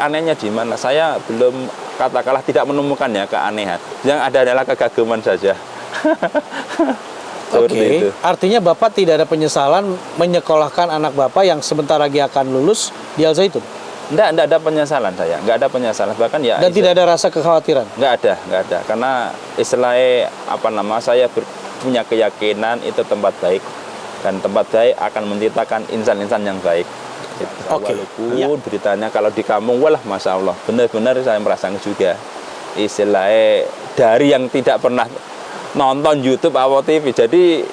Anehnya di mana? Saya belum katakanlah tidak menemukan ya keanehan. Yang ada adalah kekaguman saja. Oke, artinya Bapak tidak ada penyesalan menyekolahkan anak Bapak yang sebentar lagi akan lulus di Al Zaitun? Enggak ada penyesalan saya, enggak ada penyesalan. Bahkan ya dan tidak ada rasa kekhawatiran? Enggak ada. Karena istilahnya saya punya keyakinan itu tempat baik. Dan tempat baik akan menciptakan insan-insan yang baik. Oke. Walaupun beritanya kalau di kampung, walah Masya Allah, benar-benar saya merasakan juga. Istilahnya dari yang tidak pernah nonton YouTube atau TV, jadi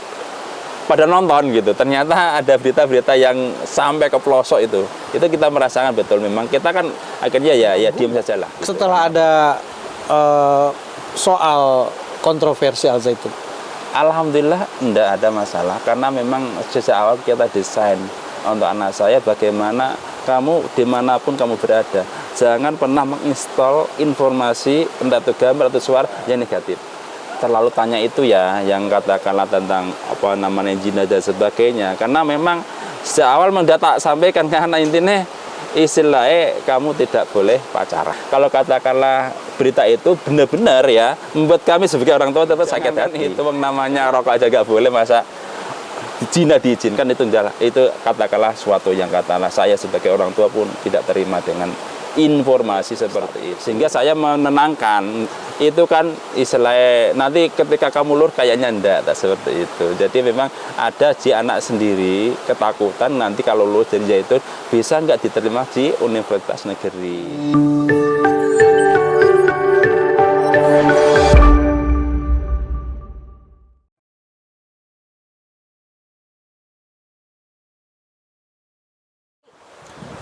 pada nonton gitu. Ternyata ada berita-berita yang sampai ke pelosok itu kita merasakan betul. Memang kita kan akhirnya ya diam saja lah. Gitu. Setelah ada soal kontroversi Al Zaitun, alhamdulillah enggak ada masalah karena memang sejak awal kita desain untuk anak saya bagaimana kamu dimanapun kamu berada jangan pernah menginstal informasi entah itu gambar atau suara yang negatif. Terlalu tanya itu ya yang katakanlah tentang zina dan sebagainya, karena memang sejak awal mendata sampaikan karena intinya istilahnya kamu tidak boleh pacaran. Kalau katakanlah berita itu benar-benar ya membuat kami sebagai orang tua tetap sakit hati. Itu namanya rokok aja gak boleh, masa zina diizinkan, itu katakanlah suatu yang katakanlah saya sebagai orang tua pun tidak terima dengan informasi seperti itu. Sehingga saya menenangkan, itu kan istilahnya nanti ketika kamu lulus kayaknya enggak seperti itu. Jadi memang ada anak sendiri ketakutan nanti kalau lulus dari Zaitun bisa nggak diterima di universitas negeri.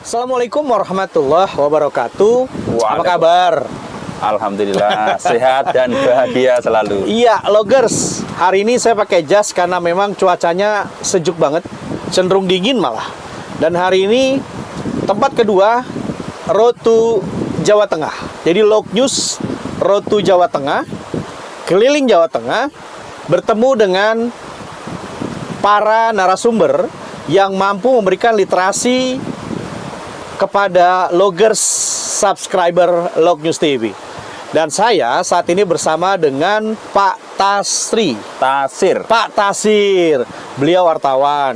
Assalamualaikum warahmatullahi wabarakatuh. Apa kabar? Alhamdulillah sehat dan bahagia selalu. Iya, Loggers. Hari ini saya pakai jas karena memang cuacanya sejuk banget, cenderung dingin malah. Dan hari ini tempat kedua Road to Jawa Tengah. Jadi Log News Road to Jawa Tengah, keliling Jawa Tengah, bertemu dengan para narasumber yang mampu memberikan literasi kepada loggers subscriber Log News TV. Dan saya saat ini bersama dengan Pak Pak Tasir. Beliau wartawan,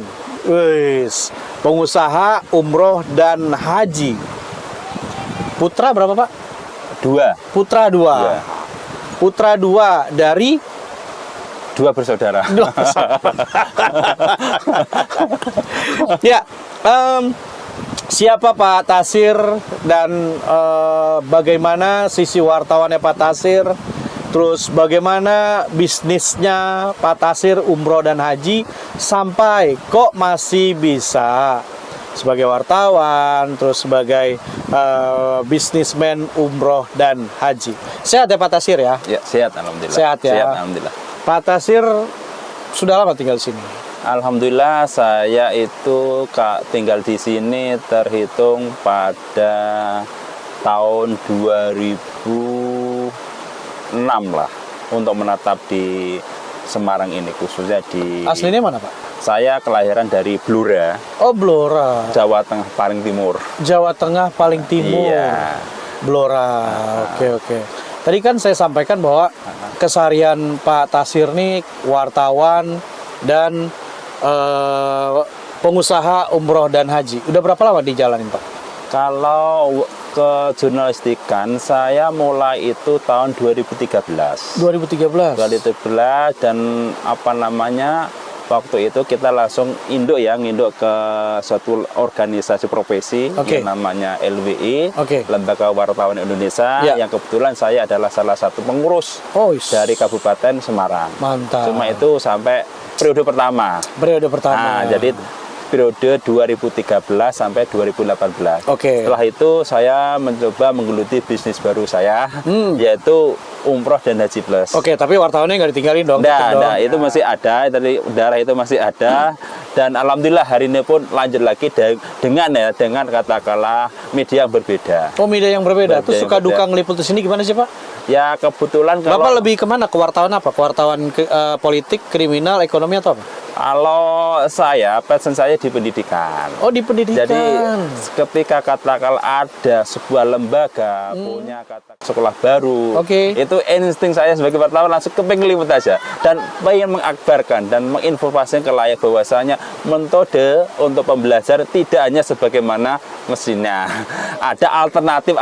pengusaha umroh dan haji. Putra berapa, Pak? 2. Putra 2. Ya. Putra 2 dari 2 bersaudara. Ya, siapa Pak Tasir dan bagaimana sisi wartawannya Pak Tasir, terus bagaimana bisnisnya Pak Tasir umroh dan haji sampai kok masih bisa sebagai wartawan, terus sebagai bisnismen umroh dan haji. Sehat ya Pak Tasir ya? Ya, sehat alhamdulillah. Sehat ya. Sehat alhamdulillah. Pak Tasir sudah lama tinggal di sini? Alhamdulillah saya itu tinggal di sini terhitung pada tahun 2006 lah untuk menetap di Semarang ini, khususnya di... Aslinya mana Pak? Saya kelahiran dari Blora. Oh, Blora. Jawa Tengah paling timur. Jawa Tengah paling timur. Iya. Blora. Oke. Tadi kan saya sampaikan bahwa keseharian Pak Tasir nih wartawan dan pengusaha umroh dan haji. Udah berapa lama dijalanin Pak? Kalau ke jurnalistikan saya mulai itu tahun 2013. 2013 dan waktu itu kita langsung nginduk ke suatu organisasi profesi yang namanya LWI, Lembaga Wartawan Indonesia, yang kebetulan saya adalah salah satu pengurus dari Kabupaten Semarang. Mantap. Cuma itu sampai periode pertama. Nah, jadi periode 2013 sampai 2018. Setelah itu saya mencoba menggeluti bisnis baru saya, yaitu umroh dan haji plus. Tapi wartawannya nggak ditinggalin dong? Nah, itu masih ada, dari darah itu masih ada. Dan alhamdulillah hari ini pun lanjut lagi dengan katakanlah media yang berbeda. Oh, media yang berbeda. Terus suka duka ngeliput di sini gimana sih, Pak? Ya kebetulan kalau Bapak lebih kemana? Ke wartawan apa? Ke wartawan politik, kriminal, ekonomi atau apa? kalau saya passion saya di pendidikan. Oh, di pendidikan. Jadi ketika katakanlah ada sebuah lembaga punya sekolah baru, itu insting saya sebagai wartawan langsung kepingin liput aja dan pengen mengakbarkan dan menginformasikan ke layak bahwasanya metode untuk pembelajaran tidak hanya sebagaimana mesinnya. Ada alternatif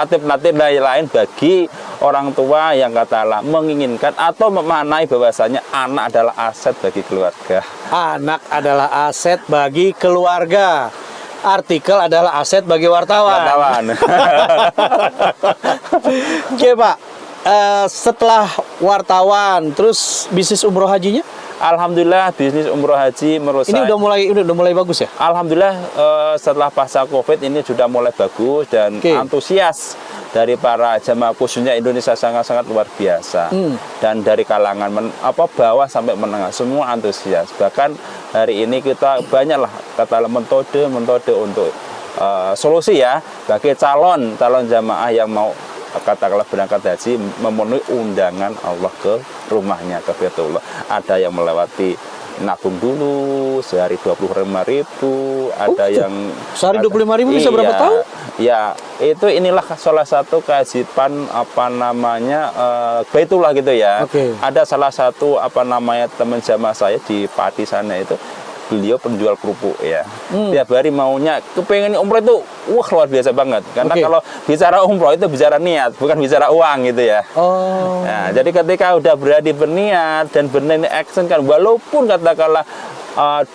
lain bagi orang tua yang katakanlah menginginkan atau memaknai bahwasanya anak adalah aset bagi keluarga. Anak adalah aset bagi keluarga. Artikel adalah aset bagi wartawan. Oke, Pak. Setelah wartawan, terus bisnis umroh hajinya? Alhamdulillah bisnis umroh haji menurut ini saya udah mulai bagus ya? Alhamdulillah setelah pasca Covid ini sudah mulai bagus dan antusias dari para jamaah khususnya Indonesia sangat-sangat luar biasa. Dan dari kalangan bawah sampai menengah semua antusias. Bahkan hari ini kita banyaklah katakanlah metode untuk solusi ya bagi calon jamaah yang mau katakanlah berangkat haji memenuhi undangan Allah ke rumahnya, ke Baitullah. Ada yang melewati nabung dulu sehari 25.000, ada yang sehari 25.000 bisa berapa tahun? Ya, inilah salah satu kewajiban Baitullah gitu ya. Ada salah satu teman jamaah saya di Pati sana itu, beliau penjual kerupuk ya. Tiap hari maunya kepengen umroh itu luar biasa banget. Karena kalau bicara umroh itu bicara niat, bukan bicara uang gitu ya. Nah, jadi ketika udah berani berniat dan berani action kan, walaupun katakanlah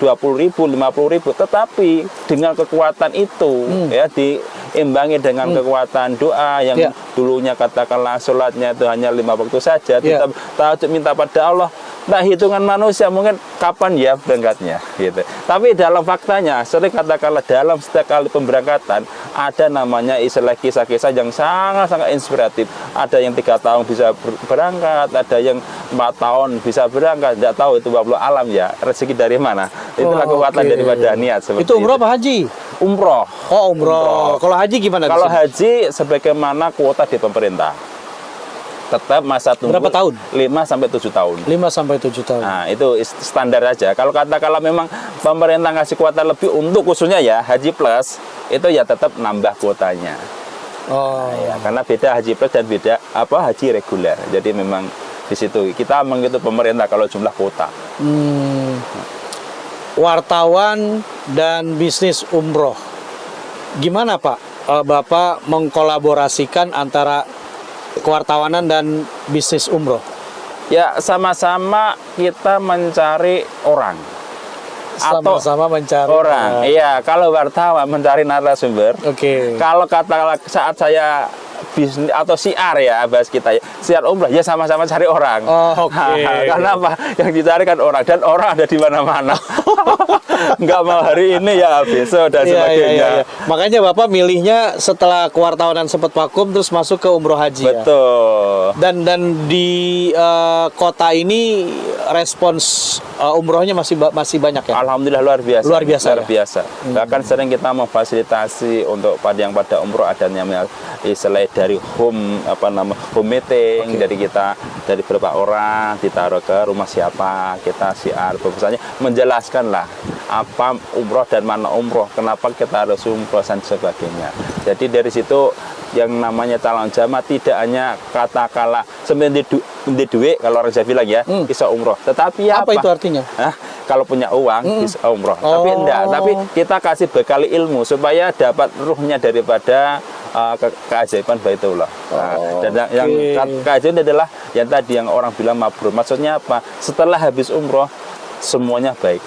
20.000, 50.000, tetapi dengan kekuatan itu ya diimbangi dengan kekuatan doa yang dulunya katakanlah sholatnya itu hanya 5 waktu saja, tetap tahajud minta pada Allah. Nah, hitungan manusia mungkin kapan ya berangkatnya gitu. Tapi dalam faktanya sering katakanlah dalam setiap kali pemberangkatan ada namanya istilah kisah-kisah yang sangat-sangat inspiratif. Ada yang 3 tahun bisa berangkat, ada yang 4 tahun bisa berangkat. Tidak tahu itu Allah alam ya, rezeki dari mana. Itulah kekuatan daripada niat seperti itu. Umroh apa haji? Umroh. Oh, umroh. Kalau haji gimana? Kalau haji sebagaimana kuota di pemerintah. Tetap masa tunggu berapa tahun? 5 sampai 7 tahun. 5 sampai 7 tahun. Nah, itu standar aja. Kalau katakanlah memang pemerintah ngasih kuota lebih untuk khususnya ya Haji Plus, itu ya tetap nambah kuotanya. Ya, karena beda Haji Plus dan beda haji reguler. Jadi memang di situ kita menghitung pemerintah kalau jumlah kuota. Wartawan dan bisnis umroh. Gimana, Pak? Bapak mengkolaborasikan antara kewartawanan dan bisnis umroh? Ya, sama-sama kita mencari orang. Sama-sama mencari orang. Iya, kalau wartawan mencari narasumber. Kalau katakanlah saat saya bisnis atau siar ya, bahas kita ya, siar umrah ya sama-sama cari orang. Karena apa? Yang dicari kan orang, dan orang ada di mana-mana. Nggak mau hari ini ya besok dan sebagainya. Makanya Bapak milihnya setelah kewartawanan sempat vakum terus masuk ke umroh haji. Betul. Dan di kota ini respons umrohnya masih banyak ya. Alhamdulillah luar biasa. Luar biasa. Bahkan sering kita memfasilitasi untuk yang pada umroh ada namanya istilah dari home meeting. Jadi kita dari beberapa orang ditaruh ke rumah siapa, kita siar bahwasanya menjelaskan lah apa umroh dan mana umroh, kenapa kita harus umroh dan sebagainya. Jadi dari situ yang namanya calon jamaah tidak hanya katakanlah sebenarnya duit kalau orang Jawa bilang ya bisa umroh, tetapi apa itu artinya? Kalau punya uang bisa umroh, tapi enggak. Tapi kita kasih bekali ilmu supaya dapat ruhnya daripada keajaiban Baitullah. Dan yang keajaiban adalah yang tadi yang orang bilang mabrur. Maksudnya apa? Setelah habis umroh semuanya baik,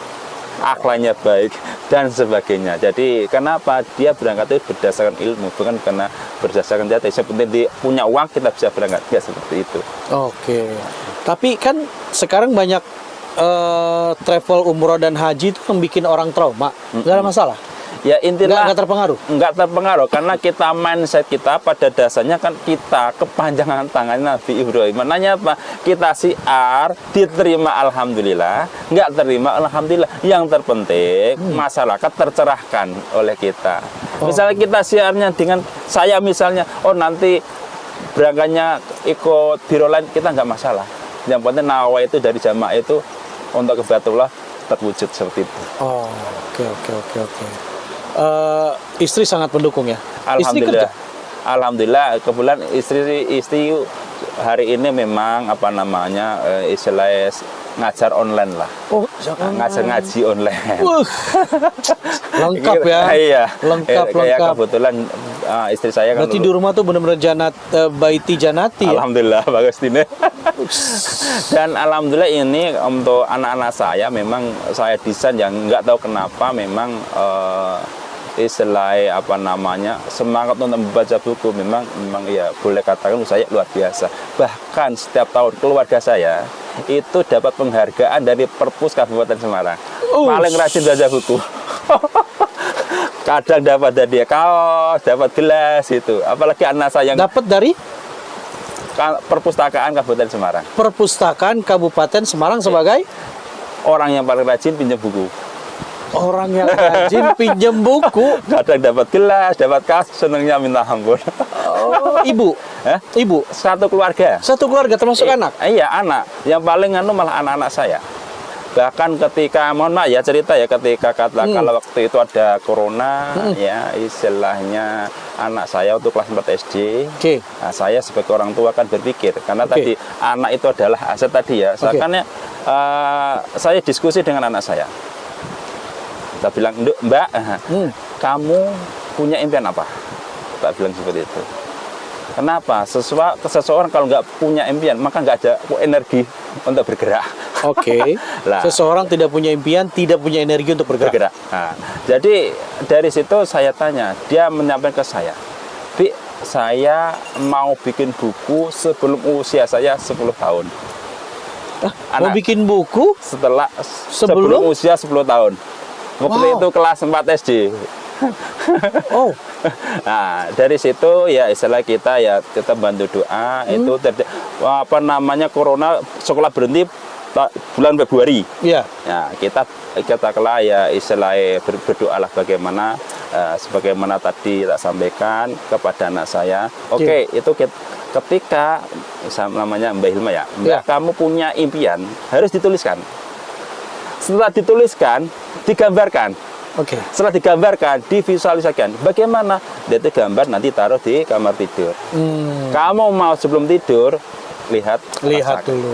akhlaknya baik dan sebagainya. Jadi kenapa dia berangkat itu berdasarkan ilmu, bukan karena berdasarkan data. Yang penting dia punya uang kita bisa berangkat, ya seperti itu. Tapi kan sekarang banyak travel umroh dan haji itu yang bikin orang trauma. Nggak ada masalah. Ya intinya Nggak terpengaruh? nggak terpengaruh karena kita mindset kita pada dasarnya kan kita kepanjangan tangan Nabi Ibrahim. Maknanya apa? Kita siar diterima alhamdulillah, nggak terima alhamdulillah. Yang terpenting masyarakat tercerahkan oleh kita. Misalnya kita siarnya dengan saya misalnya, oh nanti berangkatnya ikut biro lain, kita nggak masalah. Yang penting nawa itu dari jamaah itu untuk kebatullah terwujud seperti itu. Oh, oke. Istri sangat mendukung ya? Istri Alhamdulillah. kerja? Alhamdulillah, kebetulan istri hari ini memang istilahnya ngajar online lah. Oh, Ngajar ngaji online. Lengkap ya? Iya. Lengkap. Kebetulan istri saya kan Berarti di rumah tuh benar-benar baiti janati ya? Alhamdulillah, bagus ini. Dan alhamdulillah ini untuk anak-anak saya memang saya desain yang nggak tahu kenapa memang semangat untuk membaca buku memang ya boleh katakan saya luar biasa. Bahkan setiap tahun keluarga saya itu dapat penghargaan dari Perpus Kabupaten Semarang. Paling rajin baca buku. Kadang dapat hadiah kaos, dapat gelas itu. Apalagi anak saya yang Dapat dari Perpustakaan Kabupaten Semarang. Perpustakaan Kabupaten Semarang sebagai Orang yang paling rajin pinjam buku. orang yang rajin pinjam buku. Kadang dapat gelas, dapat kaos, senangnya minta ampun. Oh, ibu. Hah? Ibu. Satu keluarga. Satu keluarga termasuk anak. Iya, anak. Yang paling malah anak-anak saya. Bahkan ketika, mohon maaf ya cerita ya, ketika katakanlah waktu itu ada corona, ya istilahnya anak saya untuk kelas 4 SD. Oke. Nah, saya sebagai orang tua kan berpikir, karena tadi anak itu adalah aset tadi ya. Makanya saya diskusi dengan anak saya. Saya bilang, Mbak, kamu punya impian apa? Tak bilang seperti itu. Kenapa? Seseorang kalau nggak punya impian, maka nggak ada energi untuk bergerak. Oke. Seseorang tidak punya impian, tidak punya energi untuk bergerak. Nah, jadi dari situ saya tanya, dia menyampaikan ke saya, Bi, saya mau bikin buku sebelum usia saya 10 tahun. Mau bikin buku sebelum usia 10 tahun. Waktu itu kelas 4 SD. Oh. Nah, dari situ ya istilah kita bantu doa itu corona sekolah berhenti bulan Februari. Iya. Ya, kita kelak ya istilahnya berdoalah bagaimana sebagaimana tadi tak sampaikan kepada anak saya. Oke, itu ketika namanya Mbak Hilma ya. Mbak, kamu punya impian harus dituliskan. Setelah dituliskan, digambarkan. Oke. Setelah digambarkan, divisualisasikan. Bagaimana? Dia itu gambar nanti taruh di kamar tidur. Kamu mau sebelum tidur, lihat dulu.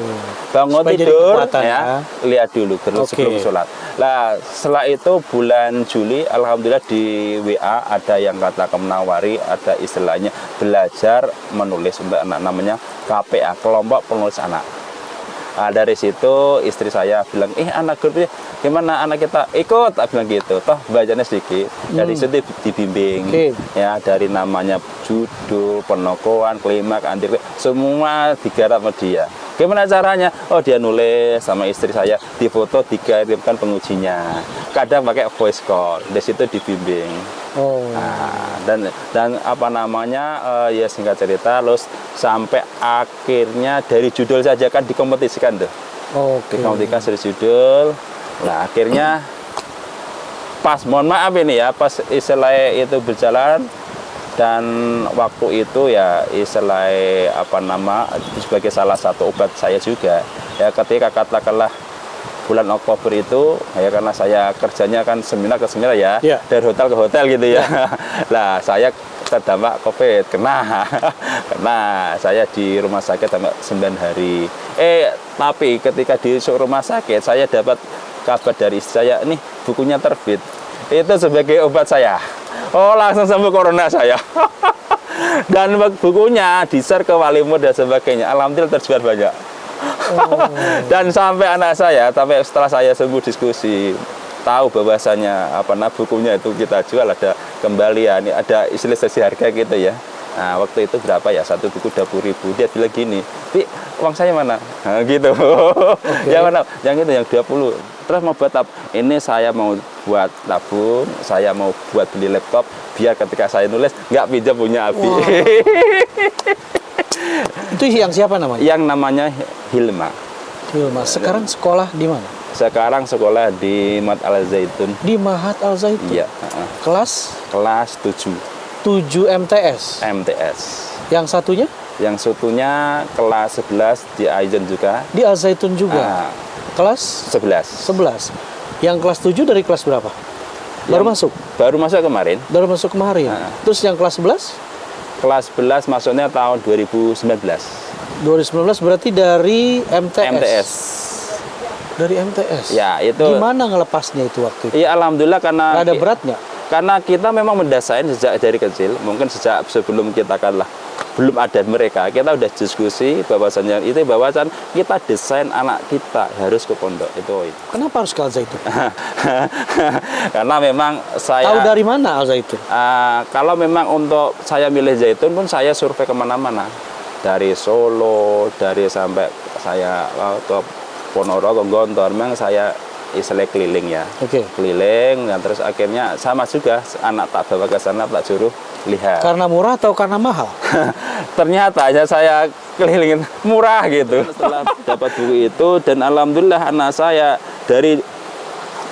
Bangun Supaya tidur, ya. Lihat dulu sebelum sholat. Nah, setelah itu bulan Juli, alhamdulillah di WA ada yang kata menawari, ada istilahnya belajar menulis untuk anak, namanya KPA, kelompok penulis anak. Nah, dari situ istri saya bilang, anak grupnya gimana, anak kita ikut, tak bilang gitu, toh bacanya sedikit. Dari situ dibimbing, ya dari namanya judul, penokohan, klimaks, antir, semua digarap sama dia. Gimana caranya? Oh, dia nulis sama istri saya, difoto, dikirimkan pengujinya. Kadang pakai voice call, dari situ dibimbing. Nah, dan ya singkat cerita, terus sampai akhirnya dari judul saja kan dikompetisikan tuh. Dikompetisikan dari judul. Nah, akhirnya pas, mohon maaf ini ya, pas istilahnya itu berjalan, dan waktu itu ya istilahnya sebagai salah satu obat saya juga ya, ketika katakanlah bulan Oktober itu ya, karena saya kerjanya kan seminar ke seminar ya, dari hotel ke hotel gitu ya. Nah, saya terdampak COVID, kena saya di rumah sakit sampai 9 hari. Tapi ketika di rumah sakit saya dapat kabar dari istri saya, nih bukunya terbit, itu sebagai obat saya. Oh, langsung sembuh corona saya. Dan bukunya di-share ke wali murid dan sebagainya, alhamdulillah terjual banyak. Dan sampai anak saya, sampai setelah saya sembuh diskusi, tahu bahwasanya bukunya itu kita jual, ada kembalian, ada istilah sesi harga gitu ya. Nah, waktu itu berapa ya, satu buku 20.000. Dia bilang gini, Pi, uang saya mana? Nah, gitu. Yang mana? Yang itu, yang 20. Terus mau buat apa? Ini saya mau buat tabung, saya mau buat beli laptop, biar ketika saya nulis nggak pinjam punya Abi. Wah. Itu yang siapa namanya? Yang namanya Hilma. Hilma. Sekarang sekolah di mana? Sekarang sekolah di Mat Al Zaitun. Di Mahat Al Zaitun. Iya. Kelas Kelas 7 MTS. MTS. Yang satunya Yang satunya kelas 11 di Aizen juga. di Al Zaitun juga. Ah, Kelas 11. 11. Yang kelas 7 dari kelas berapa? Baru masuk. Baru masuk kemarin. Baru masuk kemarin. Ah. Terus yang kelas 11? Kelas 11 masuknya tahun 2019. 2019 berarti dari MTS. MTS. Dari MTS. Ya, itu. Gimana ngelepasnya itu waktu itu? Iya, alhamdulillah karena Ada beratnya? karena kita memang mendesain sejak dari kecil. Mungkin sejak sebelum kita kalah belum ada mereka, kita udah diskusi bahwasannya itu bahwasan kita desain anak kita harus ke pondok itu. Kenapa harus ke Al Zaitun? Karena memang saya Tahu dari mana Al Zaitun? kalau memang untuk saya milih Zaitun pun saya survei kemana-mana, dari Solo, dari sampai saya ke Ponorogo, Gontor, memang saya istilah keliling ya. Oke. Keliling, dan terus akhirnya sama juga anak tak bawa ke sana, tak suruh lihat. Karena murah atau karena mahal? Ternyata aja saya kelilingin murah gitu. Setelah dapat buku itu, dan alhamdulillah anak saya dari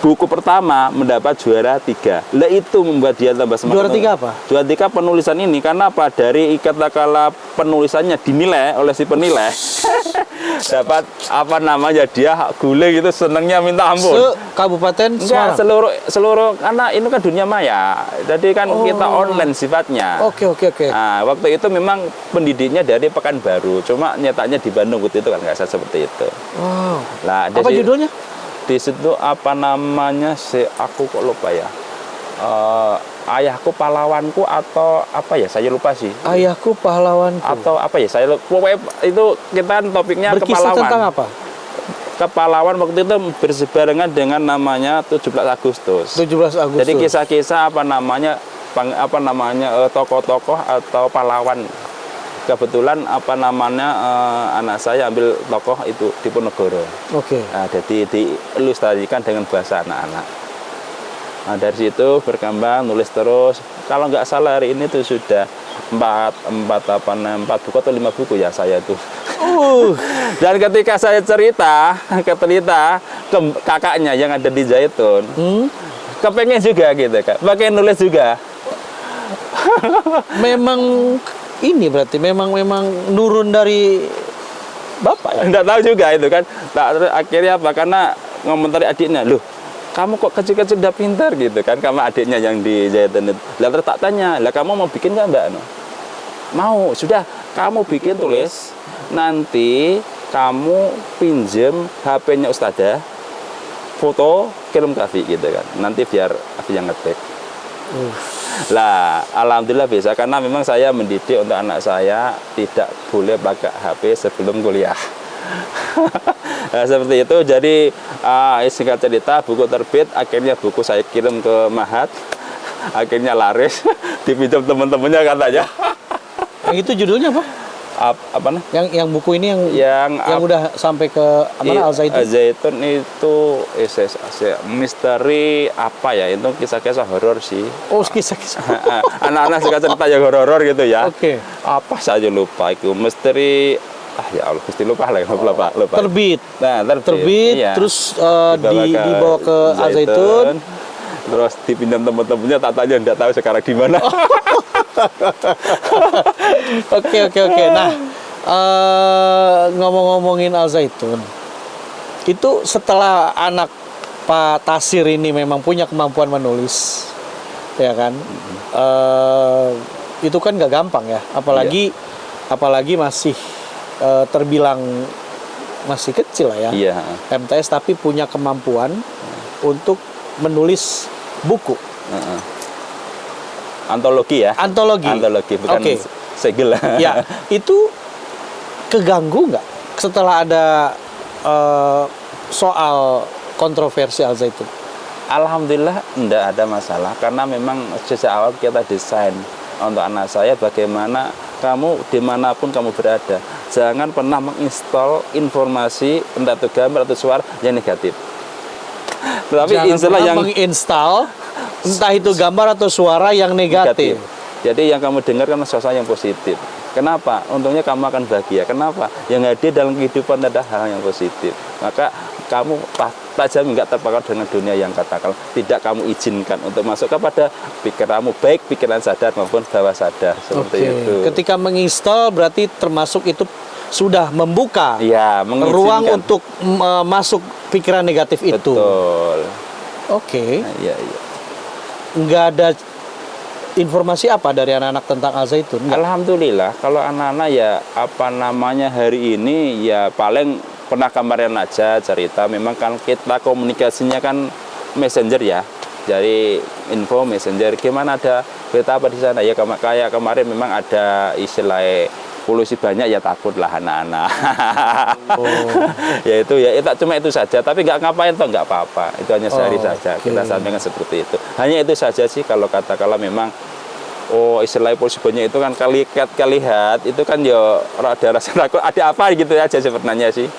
buku pertama mendapat juara 3. Lah itu membuat dia tambah semangat. Juara 3 apa? Juara 3 penulisan ini. Karena apa? Dari kala penulisannya dinilai oleh si penilai. Dapat apa namanya, dia guling itu, senengnya minta ampun. Kabupaten Enggak, Semarang. seluruh karena ini kan dunia maya. Jadi kan kita online sifatnya. Oke. Nah, waktu itu memang pendidiknya dari Pekanbaru, cuma nyetaknya di Bandung waktu itu kan nggak seperti itu. Wow. Nah, Apa judulnya? Di situ apa namanya sih, aku kok lupa ya. Ayahku pahlawanku atau apa ya, saya lupa sih. Ayahku pahlawanku. Atau apa ya, saya lupa. Pokoknya itu kita kan topiknya Berkisah kepahlawan. tentang apa? Kepahlawan waktu itu bersebarengan dengan namanya 17 Agustus. 17 Agustus. Jadi kisah-kisah apa namanya tokoh-tokoh atau pahlawan. Kebetulan apa namanya anak saya ambil tokoh itu Diponegoro. Oke. Nah, jadi diilustrasikan dengan bahasa anak-anak. Nah, dari situ berkembang, nulis terus. Kalau nggak salah hari ini tuh sudah 4 buku atau 5 buku ya saya tuh. Dan ketika saya cerita ke kakaknya yang ada di Zaitun, kepengen juga gitu kan, pengen nulis juga. Memang ini berarti memang nurun dari bapak ya? Nggak tahu juga itu kan. Nah, terus akhirnya apa? Karena ngomentari adiknya, loh, kamu kok kecil-kecil udah pintar gitu kan, sama adiknya yang di Zaitun itu. Lah terus tak tanya, lah kamu mau bikin nggak Mbak? Mau, sudah kamu bikin, tulis. Nanti kamu pinjem HP-nya Ustadzah, foto, kirim ke Afi gitu kan. Nanti biar Afi yang ngetik. Lah, alhamdulillah bisa, karena memang saya mendidik untuk anak saya tidak boleh pakai HP sebelum kuliah. Nah, seperti itu. Jadi singkat cerita, buku terbit, akhirnya buku saya kirim ke Mahat, akhirnya laris, dipinjam teman-temannya katanya. Yang itu judulnya apa? Apa nih? Yang buku ini yang udah sampai ke mana, Al Zaitun? Al Zaitun itu misteri apa ya, itu kisah-kisah horor sih. Oh, kisah-kisah. Anak-anak suka cerita yang horor gitu ya. Oke. Apa saja lupa itu misteri. Ya Allah, mesti lupa lah, lupa. Terbit. Nah, terbit iya. Terus dibawa ke Al Zaitun. Terus dipinjam teman-temannya, tak tanya, enggak tahu sekarang di mana. Oke. Nah, ngomong-ngomongin Al Zaitun, itu setelah anak Pak Tasir ini memang punya kemampuan menulis, ya kan? Itu kan nggak gampang ya, apalagi masih terbilang masih kecil lah ya. Iya. MTS tapi punya kemampuan untuk menulis buku. Antologi ya. Antologi bukan segel. Ya, itu keganggu nggak setelah ada soal kontroversi Al Zaitun? Alhamdulillah enggak ada masalah, karena memang sejak awal kita desain untuk anak saya bagaimana kamu dimanapun kamu berada, jangan pernah menginstal informasi entah itu gambar atau suara yang negatif. Tapi Jangan istilah pernah yang menginstal entah itu gambar atau suara yang negatif. Jadi yang kamu dengar kan sesuatu yang positif. Kenapa? Untungnya kamu akan bahagia. Kenapa? Yang hadir dalam kehidupan ada hal yang positif. Maka kamu tak jamin nggak terpakai dengan dunia yang katakan tidak kamu izinkan untuk masuk kepada pikiranmu, baik pikiran sadar maupun bawah sadar seperti itu. Ketika menginstal berarti termasuk itu sudah membuka Iya, mengizinkan. ruang untuk masuk pikiran negatif itu. Betul. Oke. Nah, iya. Nggak ada informasi apa dari anak-anak tentang Al-Zaitun? Alhamdulillah, kalau anak-anak ya hari ini ya paling pernah kemarin aja cerita. Memang kan kita komunikasinya kan messenger ya, jadi info messenger. Gimana, ada berita apa di sana ya? Kayak kemarin memang ada istilah polusi banyak ya, takut lah anak-anak. Ya itu cuma itu saja, tapi nggak ngapain toh, nggak apa-apa, itu hanya sehari saja. Kita sampaikan seperti itu, hanya itu saja sih. Kalau katakanlah memang istilah polusi banyak itu kan lihat itu kan ya ada rasa takut, ada apa gitu aja sebenarnya sih.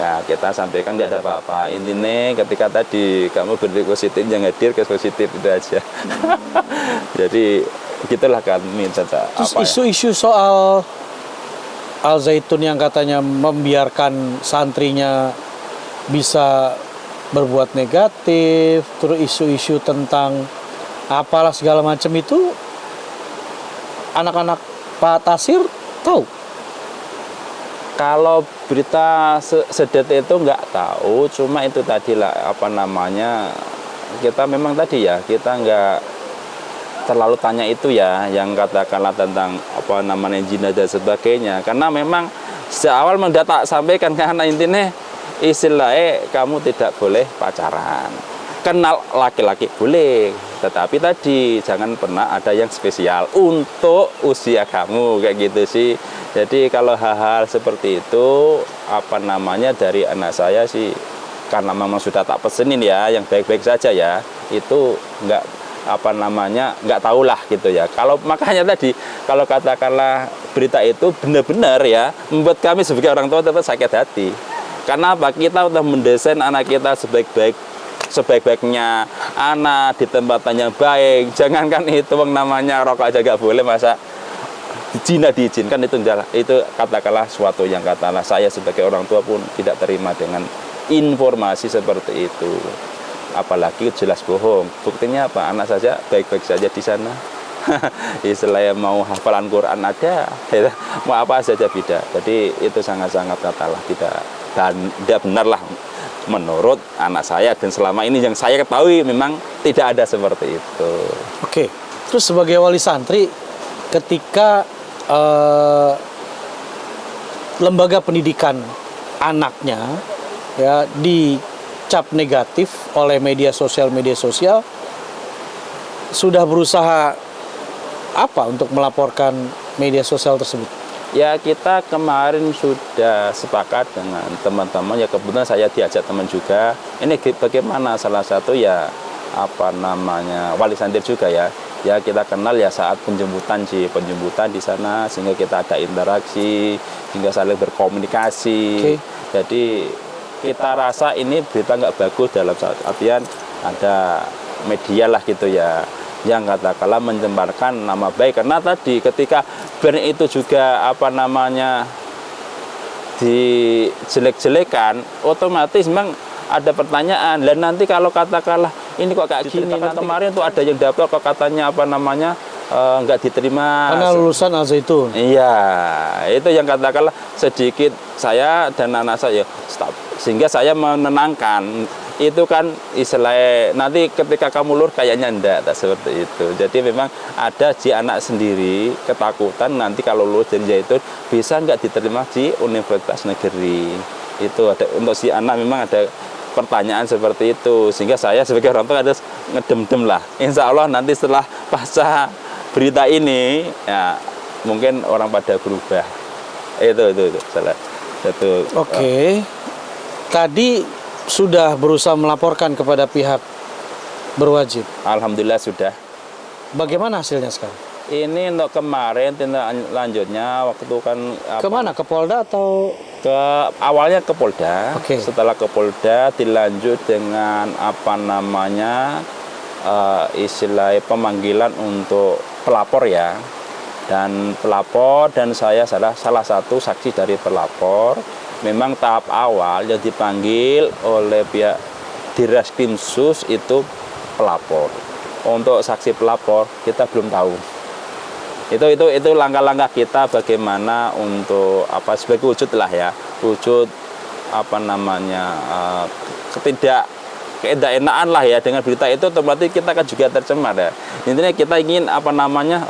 Ya kita sampaikan tidak ada apa-apa. Intinya ketika tadi kamu berpikir positif, yang hadir ke positif itu aja. Jadi gitulah kami caca. Terus isu-isu soal Al-Zaitun yang katanya membiarkan santrinya bisa berbuat negatif, terus isu-isu tentang apalah segala macam itu, anak-anak Pak Tasir tahu? Kalau berita sedetik itu nggak tahu, cuma itu tadi lah kita memang tadi ya, kita nggak terlalu tanya itu ya, yang katakanlah tentang zina dan sebagainya, karena memang sejak awal memang tak sampaikan, karena intinya istilahnya kamu tidak boleh pacaran, kenal laki-laki boleh, tetapi tadi jangan pernah ada yang spesial untuk usia kamu kayak gitu sih. Jadi kalau hal-hal seperti itu dari anak saya sih, karena memang sudah tak pesenin ya yang baik-baik saja ya, itu nggak tahulah gitu ya. Kalau makanya tadi kalau katakanlah berita itu benar-benar ya membuat kami sebagai orang tua tetap sakit hati. Karena apa? Kita udah mendesain anak kita sebaik-baiknya anak di tempatan yang baik. Jangankan itu namanya rokok aja gak boleh, masa zina diizinkan, itu katakanlah suatu yang katakanlah saya sebagai orang tua pun tidak terima dengan informasi seperti itu. Apalagi jelas bohong. Buktinya apa? Anak saja baik-baik saja di sana. Istilahnya mau hafalan Quran ada, mau apa saja tidak. Jadi itu sangat-sangat katalah tidak benar lah menurut anak saya, dan selama ini yang saya ketahui memang tidak ada seperti itu. Oke. Terus sebagai wali santri, ketika lembaga pendidikan anaknya ya dicap negatif oleh media sosial, sudah berusaha apa untuk melaporkan media sosial tersebut? Ya kita kemarin sudah sepakat dengan teman-teman, ya kebetulan saya diajak teman juga. Ini bagaimana salah satu ya wali santri juga ya. Ya kita kenal ya saat penjemputan di sana, sehingga kita ada interaksi, hingga saling berkomunikasi. Jadi kita rasa ini berita nggak bagus dalam artian ada media lah gitu ya, yang katakanlah menyebarkan nama baik. Karena tadi ketika brand itu juga dijelek-jelekan, otomatis memang ada pertanyaan. Dan nanti kalau katakanlah ini kok kayak gini, kemarin tuh ada yang dapat kok katanya nggak diterima karena lulusan Al-Zaitun. Iya, itu yang katakanlah sedikit saya dan anak saya stop, sehingga saya menenangkan. Itu kan istilahnya nanti ketika kamu lulus kayaknya tak seperti itu. Jadi memang ada si anak sendiri ketakutan nanti kalau lulus dari Zaitun bisa nggak diterima di universitas negeri. Itu ada untuk si anak, memang ada pertanyaan seperti itu, sehingga saya sebagai orang tua ada ngedem-dem lah. Insya Allah nanti setelah pasca berita ini ya mungkin orang pada berubah. Itu salah satu. Oke. Tadi sudah berusaha melaporkan kepada pihak berwajib. Alhamdulillah sudah. Bagaimana hasilnya sekarang? Ini untuk kemarin tindak lanjutnya waktu itu kan Kemana? Ke Polda atau? awalnya ke Polda. Oke. Setelah ke Polda dilanjut dengan apa namanya istilah pemanggilan untuk pelapor ya. Dan pelapor dan saya salah satu saksi dari pelapor. Memang tahap awal yang dipanggil oleh pihak Direskrimsus itu pelapor. Untuk saksi pelapor kita belum tahu. Itu langkah-langkah kita bagaimana untuk apa sebagai wujud lah ya, wujud apa namanya keendakan lah ya dengan berita itu, otomatis kita kan juga tercemar ya. Intinya kita ingin apa namanya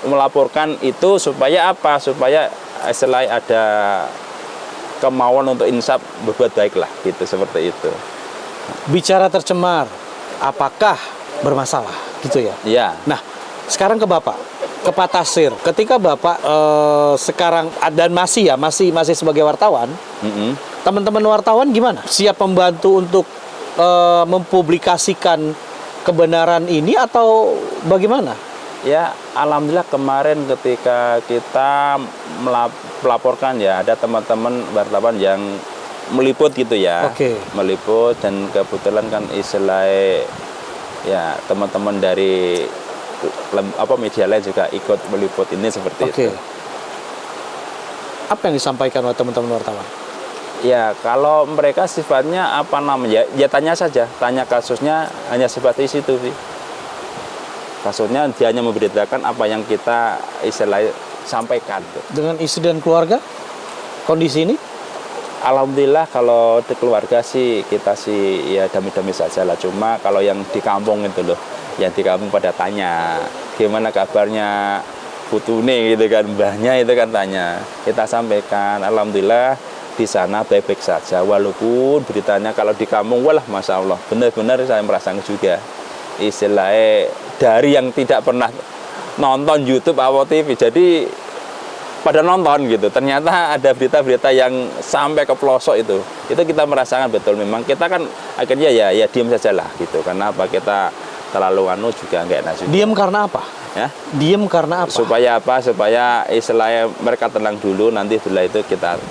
melaporkan itu supaya apa? Supaya selain ada kemauan untuk insaf berbuat baik lah gitu, seperti itu. Bicara tercemar, apakah bermasalah gitu ya? Iya. Nah, sekarang ke Bapak, ke Pak Tasir. Ketika Bapak sekarang dan masih sebagai wartawan, teman-teman wartawan gimana? Siap membantu untuk mempublikasikan kebenaran ini atau bagaimana? Ya, alhamdulillah kemarin ketika kita melaporkan ya, ada teman-teman wartawan yang meliput gitu ya. Oke. Meliput, dan kebetulan kan istilah ya teman-teman dari media lain juga ikut meliput ini seperti Oke. itu. Apa yang disampaikan oleh teman-teman wartawan? Ya, kalau mereka sifatnya apa namanya? Ya tanya saja, tanya kasusnya hanya seperti itu sih. Kasusnya dia hanya memberitakan apa yang kita istilahnya sampaikan. Dengan istri dan keluarga, kondisi ini? Alhamdulillah kalau di keluarga sih kita sih ya damai-damai saja lah. Cuma kalau yang di kampung itu loh, yang di kampung pada tanya gimana kabarnya putune gitu kan, mbahnya itu kan tanya. Kita sampaikan alhamdulillah di sana baik-baik saja, walaupun beritanya kalau di kampung walah masya Allah benar-benar saya merasakan juga istilahnya dari yang tidak pernah nonton YouTube atau TV jadi pada nonton gitu, ternyata ada berita-berita yang sampai ke pelosok itu kita merasakan betul. Memang kita kan akhirnya ya diam saja lah gitu, karena apa, kita terlalu juga nggak enak juga. Diam karena apa? Ya, Diam karena apa? supaya istilahnya mereka tenang dulu, nanti setelah itu kita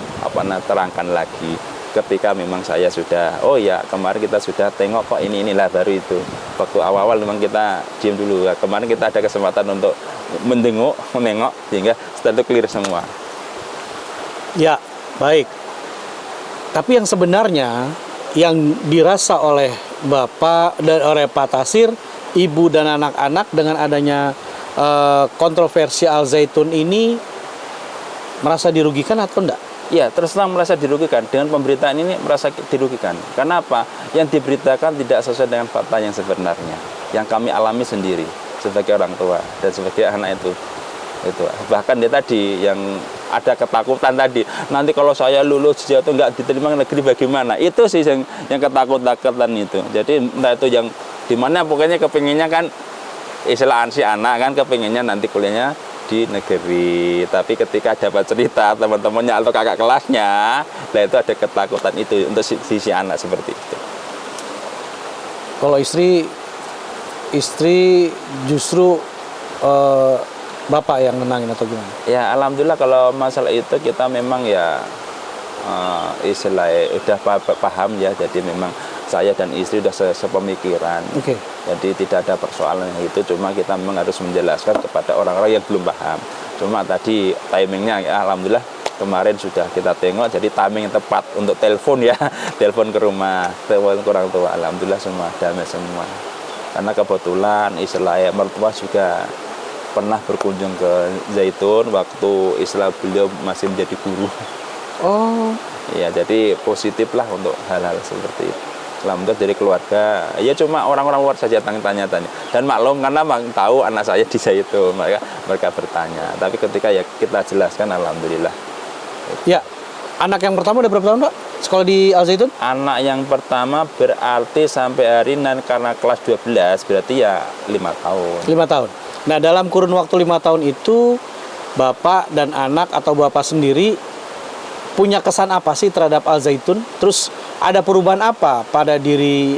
terangkan lagi ketika memang saya sudah, oh ya kemarin kita sudah tengok kok inilah baru itu. Waktu awal-awal memang kita diam dulu. Kemarin kita ada kesempatan untuk menengok sehingga setelah itu clear semua. Ya, baik. Tapi yang sebenarnya yang dirasa oleh Bapak dan oleh Pak Tasir, Ibu dan anak-anak dengan adanya kontroversi Al Zaitun ini merasa dirugikan atau enggak? Ya, terus terang merasa dirugikan. Dengan pemberitaan ini merasa dirugikan. Karena apa? Yang diberitakan tidak sesuai dengan fakta yang sebenarnya. Yang kami alami sendiri sebagai orang tua dan sebagai anak itu. Bahkan dia tadi yang ada ketakutan tadi. Nanti kalau saya lulus itu nggak diterima negeri bagaimana? Itu sih yang ketakutan itu. Jadi entah itu yang dimana pokoknya kepinginnya kan istilah si anak kan kepinginnya nanti kuliahnya di negeri, tapi ketika dapat cerita teman-temannya atau kakak kelasnya, nah itu ada ketakutan itu untuk sisi anak seperti itu. Kalau istri justru Bapak yang nenangin atau gimana? Ya alhamdulillah kalau masalah itu kita memang ya istilahnya udah paham ya, jadi memang saya dan istri udah sepemikiran. Oke. Jadi tidak ada persoalan itu, cuma kita memang harus menjelaskan kepada orang-orang yang belum paham. Cuma tadi timingnya ya, alhamdulillah kemarin sudah kita tengok, jadi timing yang tepat untuk telepon ya, telepon ke rumah, telepon ke orang tua, alhamdulillah semua damai semua. Karena kebetulan istilahnya mertua juga pernah berkunjung ke Zaitun waktu istilah beliau masih menjadi guru. Oh. Ya, jadi positif lah untuk hal-hal seperti itu. Alhamdulillah dari keluarga, ya cuma orang-orang luar saja tanya-tanya. Dan maklum karena tahu anak saya di Zaitun, mereka bertanya. Tapi ketika ya kita jelaskan, alhamdulillah. Ya, anak yang pertama udah berapa tahun Pak sekolah di Al Zaitun? Anak yang pertama berarti sampai hari ini karena kelas 12 berarti ya 5 tahun. 5 tahun. Nah, dalam kurun waktu 5 tahun itu Bapak dan anak atau Bapak sendiri punya kesan apa sih terhadap Al Zaitun? Terus ada perubahan apa pada diri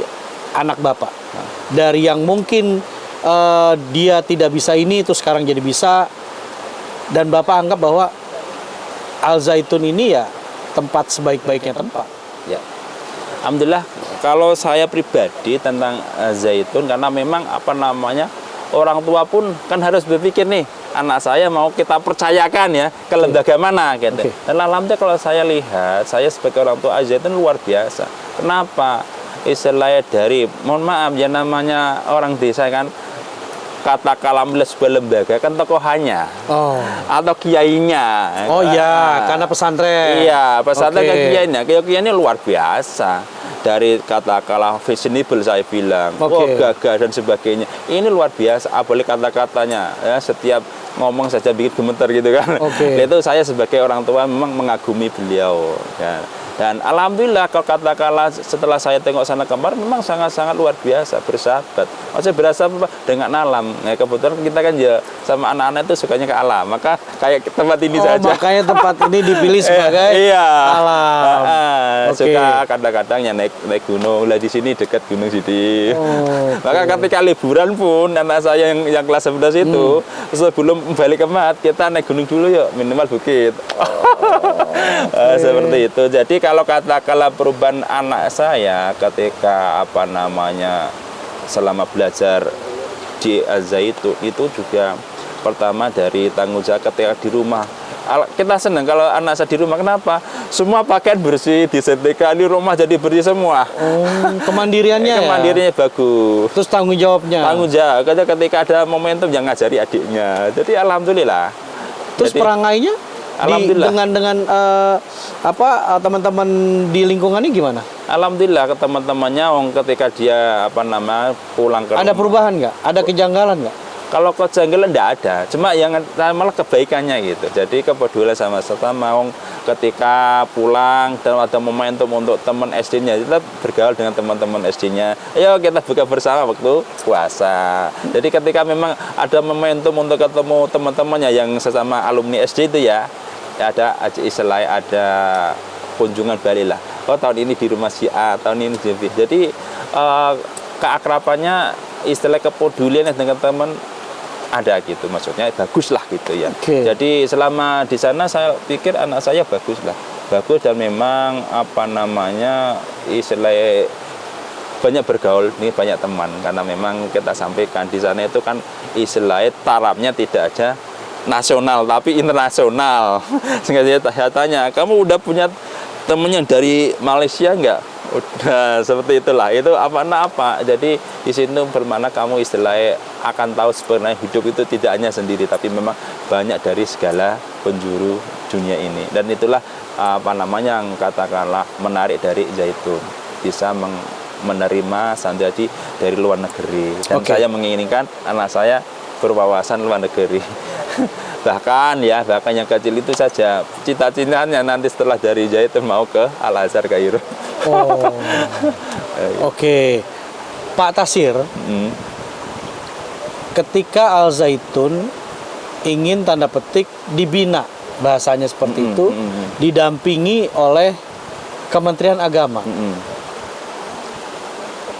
anak Bapak? Dari yang mungkin dia tidak bisa ini, terus sekarang jadi bisa. Dan Bapak anggap bahwa Al Zaitun ini ya tempat sebaik-baiknya tempat. Ya. Alhamdulillah, kalau saya pribadi tentang zaitun, karena memang orang tua pun kan harus berpikir nih, anak saya mau kita percayakan ya ke lembaga mana gitu. Dan alhamdulillah kalau saya lihat, saya sebagai orang tua zaitun luar biasa. Kenapa? Istilahnya dari, mohon maaf ya, namanya orang desa kan, katakanlah sebuah lembaga kan tokohannya atau kiainya. Oh iya, karena pesantren. Iya, pesantren kan kiainya. Kiainya luar biasa. Dari katakanlah fashionable saya bilang, gagah dan sebagainya. Ini luar biasa. Apalagi kata-katanya, ya, setiap ngomong saja bikin gemeter gitu kan. Itu saya sebagai orang tua memang mengagumi beliau. Ya. Dan alhamdulillah kalau katakanlah setelah saya tengok sana kemarin memang sangat-sangat luar biasa, bersahabat. Maksudnya bersahabat dengan alam. Nah, kebetulan kita kan ya sama anak-anak itu sukanya ke alam. Maka kayak tempat ini saja. Makanya tempat ini dipilih sebagai alam. Suka kadang-kadang ya naik gunung. Lah di sini dekat Gunung Sidi. Maka ketika liburan pun anak saya yang kelas 11 itu sebelum balik ke mat kita naik gunung dulu yuk, minimal bukit. Seperti itu. Jadi kalau katakanlah perubahan anak saya ketika selama belajar di Al-Zaitun itu juga pertama dari tanggung jawab ketika di rumah. Kita senang kalau anak saya di rumah. Kenapa? Semua pakaian bersih, disetrika, di rumah jadi bersih semua. Kemandiriannya Kemandiriannya bagus. Terus tanggung jawabnya? Tanggung jawab. Ketika ada momentum yang ngajari adiknya. Jadi alhamdulillah. Terus perangainya? Alhamdulillah. Dengan teman-teman di lingkungannya gimana? Alhamdulillah ke teman-temannya ketika dia pulang ke rumah. Ada perubahan nggak? Ada kejanggalan nggak? Kalau kejanggalan enggak ada, cuma yang malah kebaikannya gitu. Jadi kepedulian sama sesama ketika pulang dan ada momentum untuk teman SD-nya, kita bergaul dengan teman-teman SD-nya. Ayo kita buka bersama waktu puasa. Jadi ketika memang ada momentum untuk ketemu teman-temannya yang sesama alumni SD itu ya ada istilahnya ada kunjungan balik lah. Oh tahun ini di rumah si A, tahun ini di B. Jadi keakrabannya istilah kepedulian dengan teman ada gitu, maksudnya bagus lah gitu ya. Jadi selama di sana saya pikir anak saya bagus dan memang istilah banyak bergaul nih, banyak teman karena memang kita sampaikan di sana itu kan istilahnya tarafnya tidak aja nasional tapi internasional. Sehingga saya tanya, kamu udah punya temen yang dari Malaysia enggak? Udah, seperti itulah. Itu apa? Jadi di situ bermakna kamu istilahnya akan tahu sebenarnya hidup itu tidak hanya sendiri, tapi memang banyak dari segala penjuru dunia ini. Dan itulah yang katakanlah menarik dari Zaitun, bisa menerima santri dari luar negeri. Dan saya menginginkan anak saya berwawasan luar negeri. bahkan yang kecil itu saja cita-citanya nanti setelah dari Zaitun mau ke Al-Azhar Kairo. Pak Tasir, ketika Al-Zaitun ingin tanda petik dibina, bahasanya seperti itu, didampingi oleh Kementerian Agama,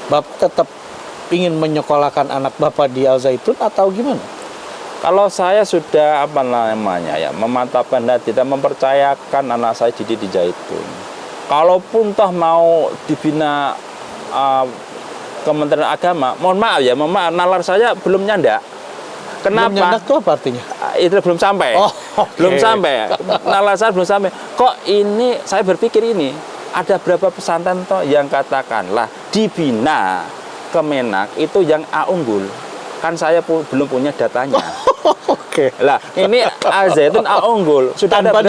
Bapak tetap ingin menyekolahkan anak Bapak di Al-Zaitun atau gimana? Kalau saya sudah memantapkan hati dan mempercayakan anak saya di Zaitun. Kalaupun toh mau dibina Kementerian Agama, mohon maaf nalar saya belum nyandak. Kenapa? Belum nyandak itu apa artinya? Itu belum sampai. Belum sampai. Nalar saya belum sampai. Kok ini saya berpikir ini ada berapa pesantren toh yang katakanlah dibina Kemenak itu yang A unggul. Kan saya belum punya datanya. Lah, ini Al-Zaitun A unggul sudah tanpa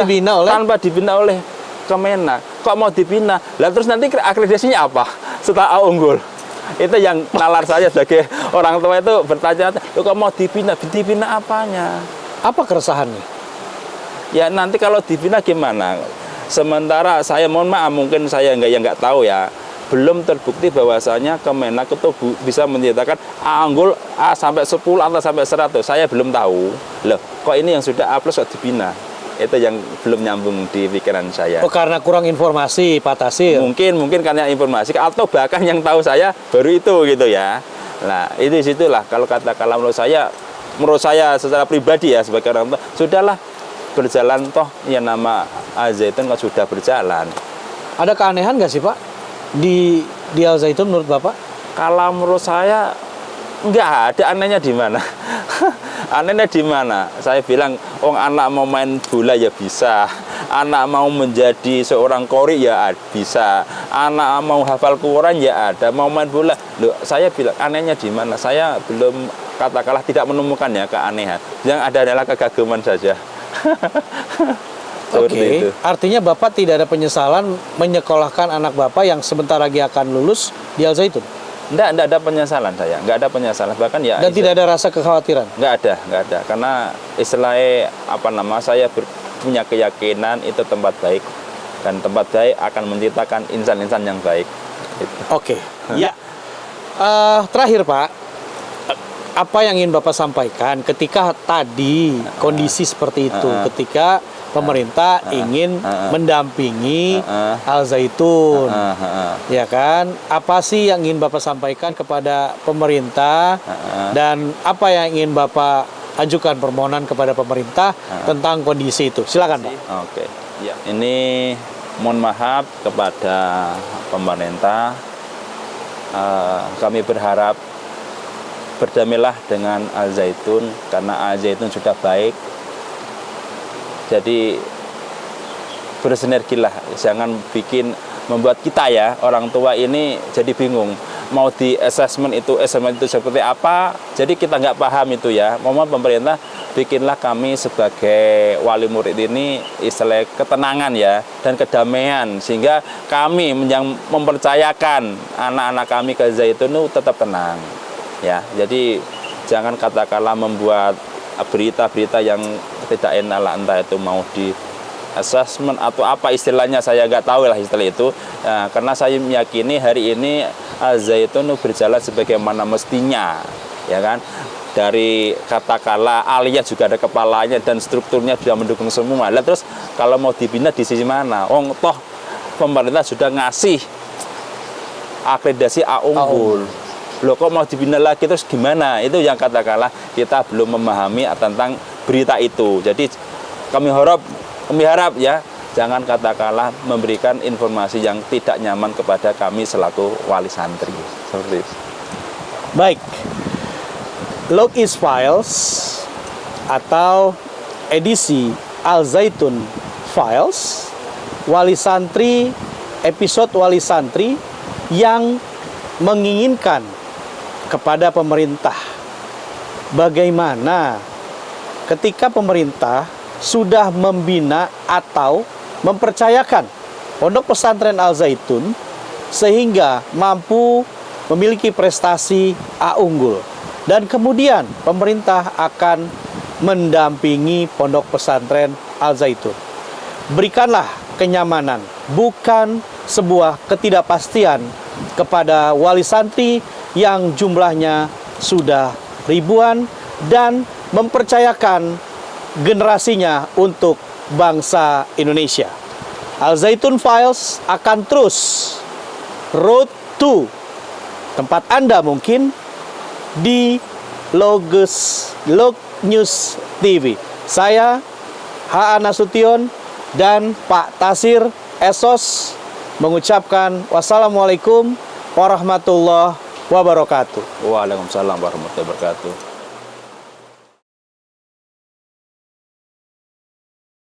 dibina oleh Kemenak. Kok mau dibina? Lah terus nanti akreditasinya apa? Setelah A unggul. Itu yang nalar saya sebagai orang tua itu bertanya, kok mau dibina? Dibina apanya? Apa keresahannya? Ya nanti kalau dibina gimana? Sementara saya mohon maaf mungkin saya nggak tahu ya. Belum terbukti bahwasanya Kemenak itu bisa menyatakan A unggul A sampai 10 atau sampai 100. Saya belum tahu. Loh, kok ini yang sudah A plus kok dibina? Itu yang belum nyambung di pikiran saya. Karena kurang informasi, Pak Tasir. Mungkin karena informasi atau bahkan yang tahu saya baru itu gitu ya. Nah, itu situlah kalau katakanlah menurut saya secara pribadi ya sebagai orang tua, sudahlah berjalan toh yang nama Al Zaitun kan sudah berjalan. Ada keanehan nggak sih Pak di Al Zaitun menurut Bapak? Kalau menurut saya nggak ada anehnya di mana. Anehnya di mana? Saya bilang, anak mau main bola ya bisa, anak mau menjadi seorang qori ya bisa, anak mau hafal Quran ya ada, mau main bola. Loh, saya bilang anehnya di mana? Saya belum katakanlah tidak menemukan ya keanehan. Yang ada adalah kekaguman saja. Oke, artinya Bapak tidak ada penyesalan menyekolahkan anak Bapak yang sebentar lagi akan lulus di Al Zaitun? Enggak ada penyesalan saya, enggak ada penyesalan, bahkan ya. Dan tidak ada rasa kekhawatiran? Enggak ada, karena istilahnya saya punya keyakinan itu tempat baik, dan tempat baik akan menciptakan insan-insan yang baik. Oke, ya. Terakhir Pak, apa yang ingin Bapak sampaikan ketika tadi kondisi seperti itu, ketika pemerintah ingin mendampingi Al Zaitun, ya kan? Apa sih yang ingin Bapak sampaikan kepada pemerintah dan apa yang ingin Bapak ajukan permohonan kepada pemerintah tentang kondisi itu? Silakan Pak. Oke, ya. Ini mohon maaf kepada pemerintah. Kami berharap berdamailah dengan Al Zaitun karena Al Zaitun sudah baik. Jadi bersinergilah, jangan membuat kita ya orang tua ini jadi bingung mau di assessment itu seperti apa, jadi kita nggak paham itu ya. Mohon pemerintah bikinlah kami sebagai wali murid ini istilah ketenangan ya dan kedamaian, sehingga kami yang mempercayakan anak-anak kami ke Zaitun itu tetap tenang ya. Jadi jangan katakanlah membuat berita-berita yang tidak enak lah, entah itu mau di assessment atau apa istilahnya, saya nggak tahu lah istilah itu. Nah, karena saya meyakini hari ini Al Zaitun berjalan sebagaimana mestinya, ya kan. Dari katakanlah aliyah juga ada kepalanya dan strukturnya sudah mendukung semua. Lah terus kalau mau dibina di sisi mana? Toh pemerintah sudah ngasih akreditasi A unggul. Loh kok mau dibina lagi terus gimana? Itu yang katakanlah kita belum memahami tentang berita itu. Jadi kami harap ya jangan katakanlah memberikan informasi yang tidak nyaman kepada kami selaku wali santri. Seperti itu. Baik. Logis Files atau edisi Al Zaitun Files, wali santri, episode wali santri yang menginginkan kepada pemerintah bagaimana ketika pemerintah sudah membina atau mempercayakan pondok pesantren Al Zaitun sehingga mampu memiliki prestasi A unggul, dan kemudian pemerintah akan mendampingi pondok pesantren Al Zaitun. Berikanlah kenyamanan, bukan sebuah ketidakpastian kepada wali santri yang jumlahnya sudah ribuan dan mempercayakan generasinya untuk bangsa Indonesia. Al Zaitun Files akan terus road to tempat Anda mungkin di Log News TV. Saya H.A. Nasution dan Pak Tasir Esos mengucapkan wassalamualaikum warahmatullahi wabarakatuh. Waalaikumsalam warahmatullahi wabarakatuh.